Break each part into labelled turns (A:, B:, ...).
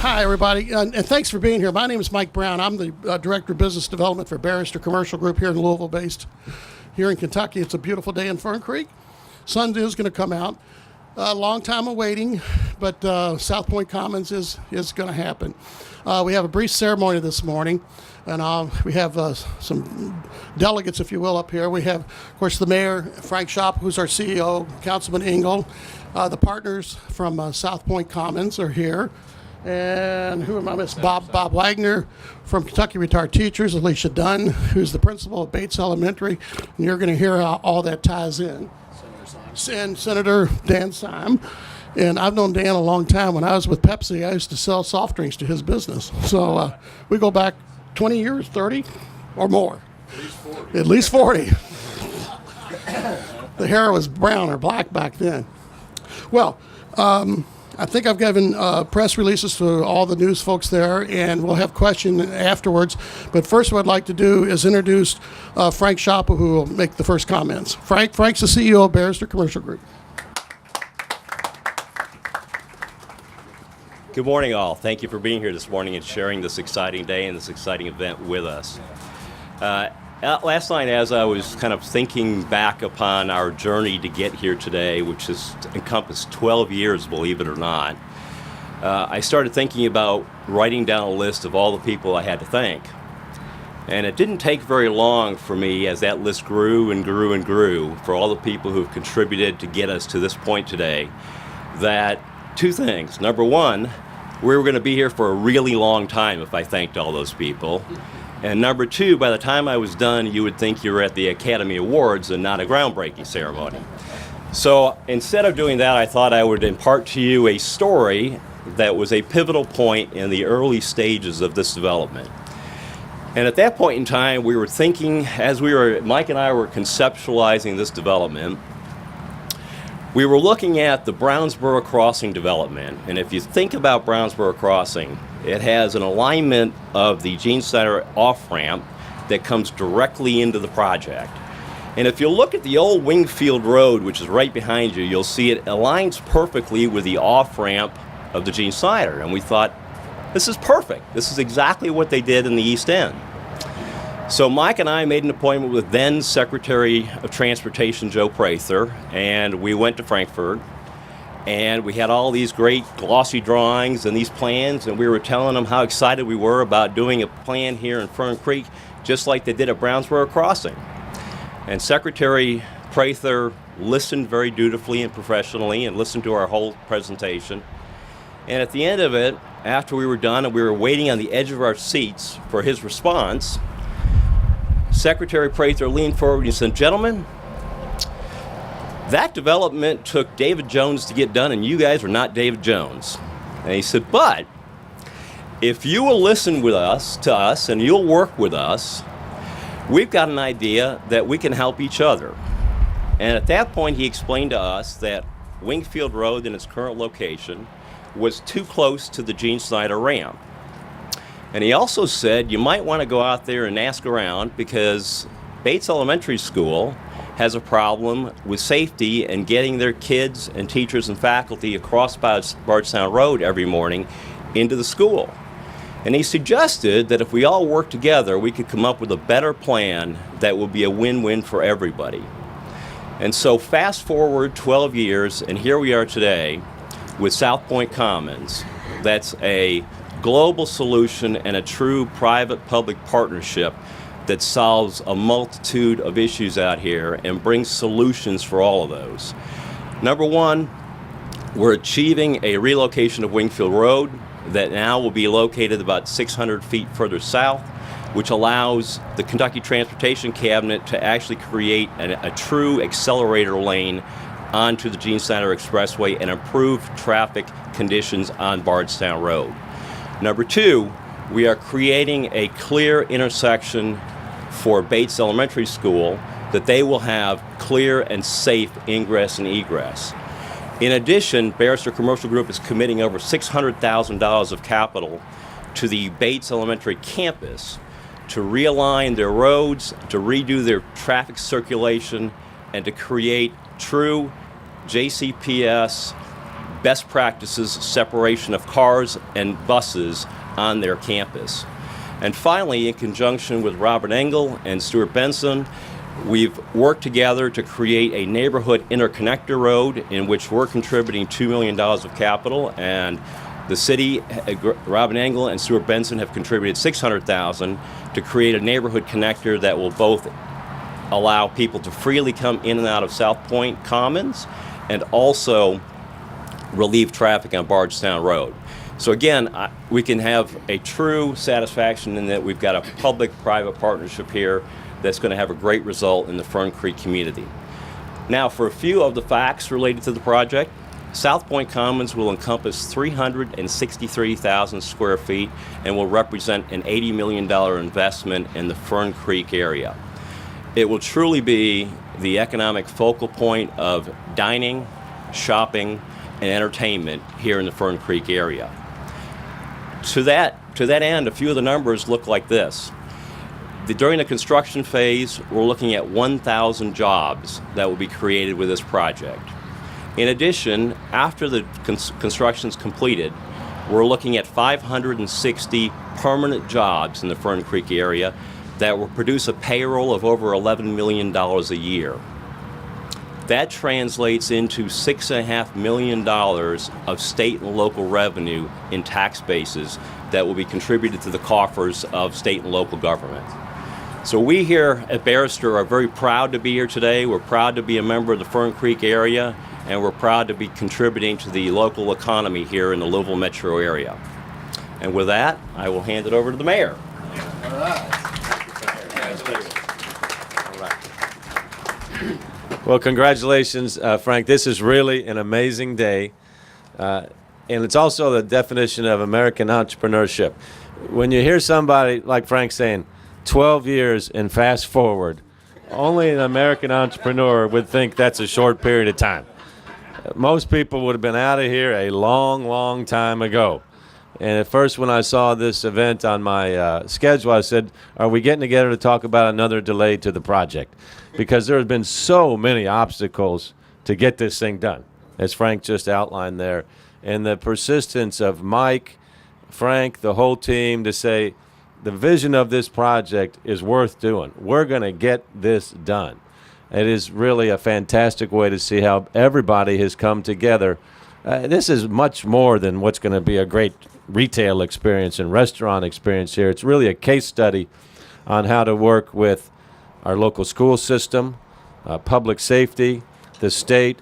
A: Hi, everybody, and thanks for being here. My name is Mike Brown. I'm the Director of Business Development for Barrister Commercial Group here in Louisville-based here in Kentucky. It's a beautiful day in Fern Creek. Sun is going to come out. A long time awaiting, but SouthPointe Commons is going to happen. We have a brief ceremony this morning, and we have some delegates, if you will, up here. We have, of course, the mayor, Frank Schopp, who's our CEO, Councilman Engel. The partners from SouthPointe Commons are here. And who am I missing? Bob Wagner from Kentucky Retired Teachers, Alicia Dunn, who's the principal of Bates Elementary. And you're going to hear how all that ties in. And Senator Dan Syme. And I've known Dan a long time. When I was with Pepsi, I used to sell soft drinks to his business. So we go back 20 years, 30 or more. At least 40. The hair was brown or black back then. Well, I think I've given press releases to all the news folks there, and we'll have questions afterwards. But first what I'd like to do is introduce Frank Schopp, who will make the first comments. Frank's the CEO of Barrister Commercial Group.
B: Good morning, all. Thank you for being here this morning and sharing this exciting day and this exciting event with us. Last night, as I was kind of thinking back upon our journey to get here today, which has encompassed 12 years, believe it or not, I started thinking about writing down a list of all the people I had to thank. And it didn't take very long for me, as that list grew and grew and grew, for all the people who have contributed to get us to this point today, that two things. Number one, we were going to be here for a really long time if I thanked all those people. And number two, by the time I was done, you would think you were at the Academy Awards and not a groundbreaking ceremony. So instead of doing that, I thought I would impart to you a story that was a pivotal point in the early stages of this development. And at that point in time, we were thinking, Mike and I were conceptualizing this development, we were looking at the Brownsboro Crossing development. And if you think about Brownsboro Crossing, it has an alignment of the Gene Snyder off-ramp that comes directly into the project. And if you look at the old Wingfield Road, which is right behind you, you'll see it aligns perfectly with the off-ramp of the Gene Snyder. And we thought, this is perfect. This is exactly what they did in the East End. So Mike and I made an appointment with then Secretary of Transportation Joe Prather, and we went to Frankfurt. And we had all these great glossy drawings and these plans, and we were telling them how excited we were about doing a plan here in Fern Creek, just like they did at Brownsboro Crossing. And Secretary Prather listened very dutifully and professionally and listened to our whole presentation. And at the end of it, after we were done and we were waiting on the edge of our seats for his response, Secretary Prather leaned forward and said, "Gentlemen, that development took David Jones to get done, and you guys are not David Jones." And he said, "But if you will listen to us, and you'll work with us, we've got an idea that we can help each other." And at that point, he explained to us that Wingfield Road in its current location was too close to the Gene Snyder ramp. And he also said you might want to go out there and ask around, because Bates Elementary School has a problem with safety and getting their kids and teachers and faculty across Bardstown Road every morning into the school. And he suggested that if we all work together, we could come up with a better plan that would be a win-win for everybody. And so fast forward 12 years, and here we are today with SouthPointe Commons. That's a global solution and a true private-public partnership that solves a multitude of issues out here and brings solutions for all of those. Number one, we're achieving a relocation of Wingfield Road that now will be located about 600 feet further south, which allows the Kentucky Transportation Cabinet to actually create a true accelerator lane onto the Gene Snyder Expressway and improve traffic conditions on Bardstown Road. Number two, we are creating a clear intersection for Bates Elementary School that they will have clear and safe ingress and egress. In addition, Barrister Commercial Group is committing over $600,000 of capital to the Bates Elementary campus to realign their roads, to redo their traffic circulation, and to create true JCPS best practices separation of cars and buses on their campus. And finally, in conjunction with Robin Engel and Stuart Benson, we've worked together to create a neighborhood interconnector road in which we're contributing $2 million of capital, and the city, Robin Engel and Stuart Benson, have contributed $600,000 to create a neighborhood connector that will both allow people to freely come in and out of SouthPointe Commons and also relieve traffic on Bardstown Road. So again, we can have a true satisfaction in that we've got a public-private partnership here that's going to have a great result in the Fern Creek community. Now, for a few of the facts related to the project, SouthPointe Commons will encompass 363,000 square feet and will represent an $80 million investment in the Fern Creek area. It will truly be the economic focal point of dining, shopping, and entertainment here in the Fern Creek area. To that end, a few of the numbers look like this. During the construction phase, we're looking at 1,000 jobs that will be created with this project. In addition, after the construction's completed, we're looking at 560 permanent jobs in the Fern Creek area that will produce a payroll of over $11 million a year. That translates into $6.5 million of state and local revenue in tax bases that will be contributed to the coffers of state and local government. So we here at Barrister are very proud to be here today. We're proud to be a member of the Fern Creek area, and we're proud to be contributing to the local economy here in the Louisville metro area. And with that, I will hand it over to the mayor.
C: All right. Well, congratulations, Frank. This is really an amazing day. And it's also the definition of American entrepreneurship. When you hear somebody like Frank saying, 12 years and fast forward, only an American entrepreneur would think that's a short period of time. Most people would have been out of here a long, long time ago. And at first, when I saw this event on my schedule, I said, are we getting together to talk about another delay to the project? Because there have been so many obstacles to get this thing done, as Frank just outlined there. And the persistence of Mike, Frank, the whole team to say, the vision of this project is worth doing. We're going to get this done. It is really a fantastic way to see how everybody has come together. This is much more than what's going to be a great retail experience and restaurant experience here. It's really a case study on how to work with our local school system, public safety, the state,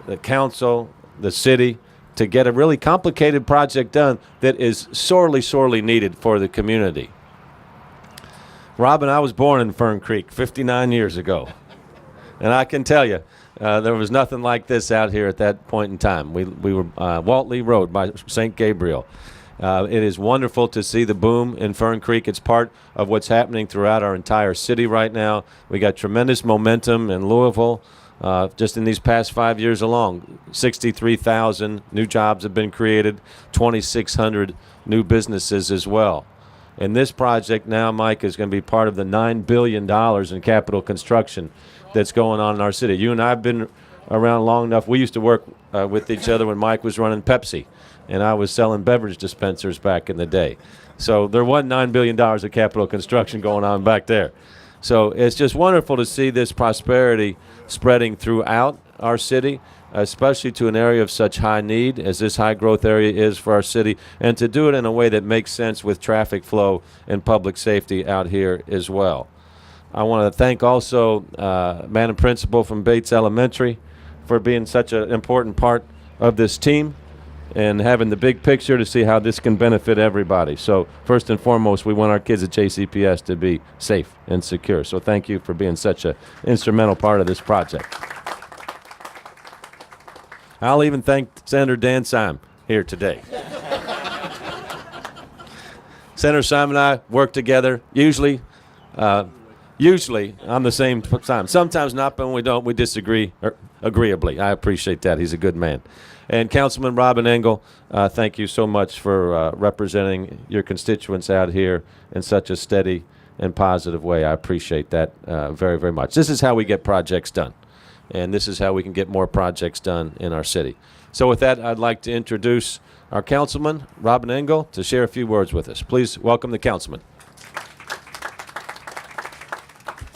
C: the council, the city, to get a really complicated project done that is sorely, sorely needed for the community. Robin, I was born in Fern Creek 59 years ago. And I can tell you, there was nothing like this out here at that point in time. We were Walt Lee Road by St. Gabriel. It is wonderful to see the boom in Fern Creek. It's part of what's happening throughout our entire city right now. We got tremendous momentum in Louisville. Just in these past 5 years alone, 63,000 new jobs have been created, 2,600 new businesses as well. And this project now, Mike, is going to be part of the $9 billion in capital construction that's going on in our city. You and I have been around long enough. We used to work with each other when Mike was running Pepsi, and I was selling beverage dispensers back in the day. So there wasn't $9 billion of capital construction going on back there. So it's just wonderful to see this prosperity spreading throughout our city, especially to an area of such high need as this high growth area is for our city, and to do it in a way that makes sense with traffic flow and public safety out here as well. I want to thank also Madam Principal from Bates Elementary for being such an important part of this team and having the big picture to see how this can benefit everybody. So first and foremost, we want our kids at JCPS to be safe and secure. So thank you for being such an instrumental part of this project. I'll even thank Senator Dan Syme here today. Senator Syme and I work together usually on the same time. Sometimes not, but when we don't, we disagree agreeably. I appreciate that. He's a good man. And Councilman Robin Engel, thank you so much for representing your constituents out here in such a steady and positive way. I appreciate that very, very much. This is how we get projects done. and this is how we can get more projects done in our city. So with that, I'd like to introduce our Councilman, Robin Engel, to share a few words with us. Please welcome the Councilman.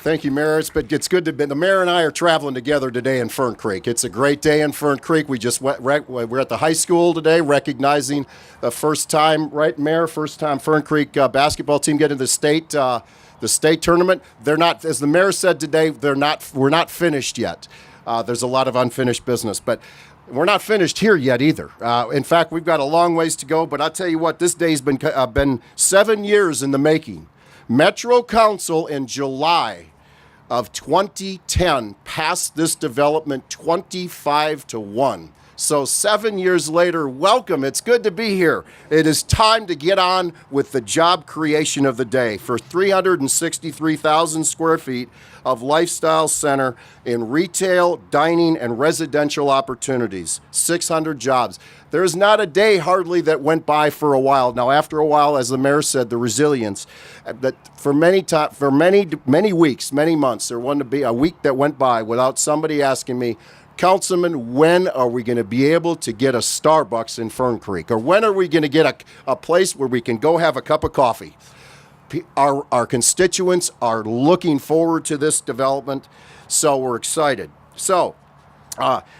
D: Thank you, Mayor. It's good to be. The mayor and I are traveling together today in Fern Creek. It's a great day in Fern Creek. We're at the high school today, recognizing the first time, right, Mayor? First time Fern Creek basketball team get into the state tournament. They're not, as the mayor said today, we're not finished yet. There's a lot of unfinished business, but we're not finished here yet either. In fact, we've got a long ways to go. But I'll tell you what, this day's been 7 years in the making. Metro Council in July of 2010 passed this development 25-1. So 7 years later, welcome. It's good to be here. It is time to get on with the job creation of the day for 363,000 square feet of lifestyle center in retail, dining, and residential opportunities. 600 jobs. There's not a day hardly that went by for a while. Now, after a while, as the mayor said, the resilience that for many weeks, many months, there wouldn't be a week that went by without somebody asking me, Councilman, when are we going to be able to get a Starbucks in Fern Creek? Or when are we going to get a place where we can go have a cup of coffee? Our constituents are looking forward to this development, so we're excited. So,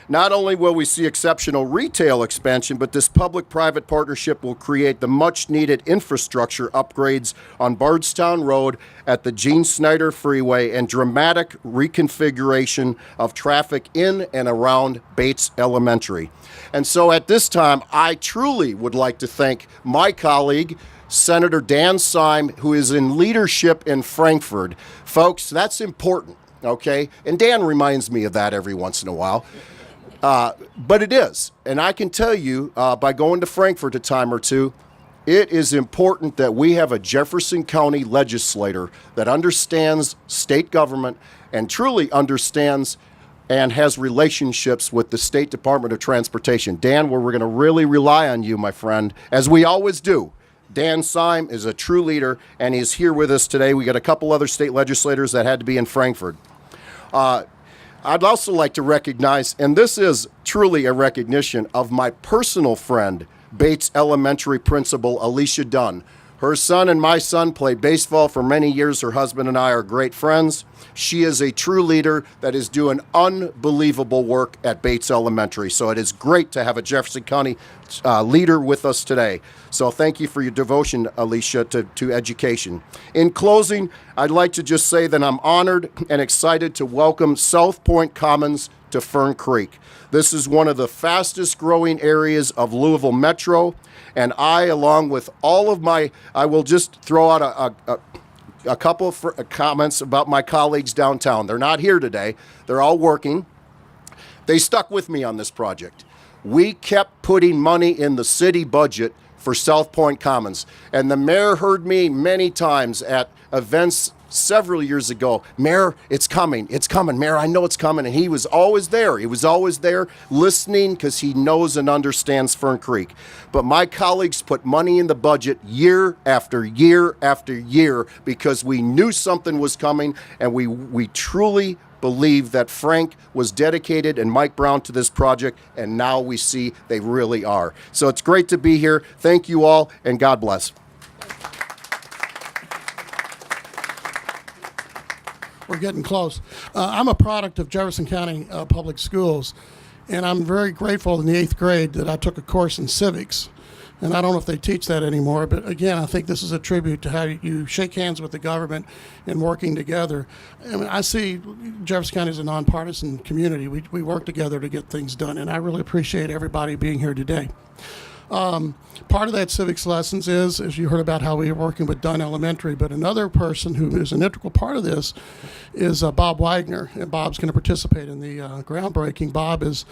D: not only will we see exceptional retail expansion, but this public-private partnership will create the much-needed infrastructure upgrades on Bardstown Road at the Snyder Freeway and dramatic reconfiguration of traffic in and around Bates Elementary. And so at this time, I truly would like to thank my colleague, Senator Dan Syme, who is in leadership in Frankfurt. Folks, that's important. Okay, and Dan reminds me of that every once in a while, but it is, and I can tell you by going to Frankfurt a time or two, it is important that we have a Jefferson County legislator that understands state government and truly understands and has relationships with the State Department of Transportation. Dan, we're going to really rely on you, my friend, as we always do. Dan Syme is a true leader, and he's here with us today. We got a couple other state legislators that had to be in Frankfurt. I'd also like to recognize, and this is truly a recognition of my personal friend, Bates Elementary Principal Alicia Dunn. Her son and my son played baseball for many years. Her husband and I are great friends. She is a true leader that is doing unbelievable work at Bates Elementary. So it is great to have a Jefferson County leader with us today. So thank you for your devotion, Alicia, to education. In closing, I'd like to just say that I'm honored and excited to welcome SouthPointe Commons to Fern Creek. This is one of the fastest growing areas of Louisville Metro, and I, along with all of I will just throw out a couple of comments about my colleagues downtown. They're not here today. They're all working. They stuck with me on this project. We kept putting money in the city budget for SouthPointe Commons, and the mayor heard me many times at events several years ago. Mayor, it's coming, Mayor, I know it's coming. And he was always there. He was always there listening because he knows and understands Fern Creek. But my colleagues put money in the budget year after year after year because we knew something was coming, and we truly believe that Frank was dedicated and Mike Brown to this project, and now we see they really are. So it's great to be here. Thank you all, and God bless.
A: We're getting close. I'm a product of Jefferson County Public Schools, and I'm very grateful in the 8th grade that I took a course in civics. And I don't know if they teach that anymore, but again, I think this is a tribute to how you shake hands with the government and working together. I mean, I see Jefferson County as a nonpartisan community. We work together to get things done, and I really appreciate everybody being here today. Part of that civics lessons is, as you heard about how we are working with Dunn Elementary, but another person who is an integral part of this is Bob Wagner, and Bob's going to participate in the groundbreaking. Bob is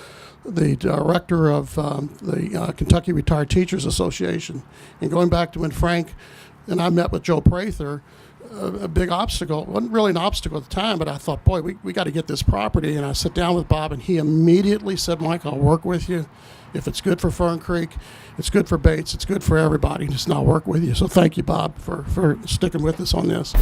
A: the director of the Kentucky Retired Teachers Association, and going back to when Frank and I met with Joe Prather, a big obstacle, wasn't really an obstacle at the time, but I thought, boy, we got to get this property, and I sat down with Bob, and he immediately said, Mike, I'll work with you. If it's good for Fern Creek, it's good for Bates, it's good for everybody, just not work with you. So thank you, Bob, for sticking with us on this.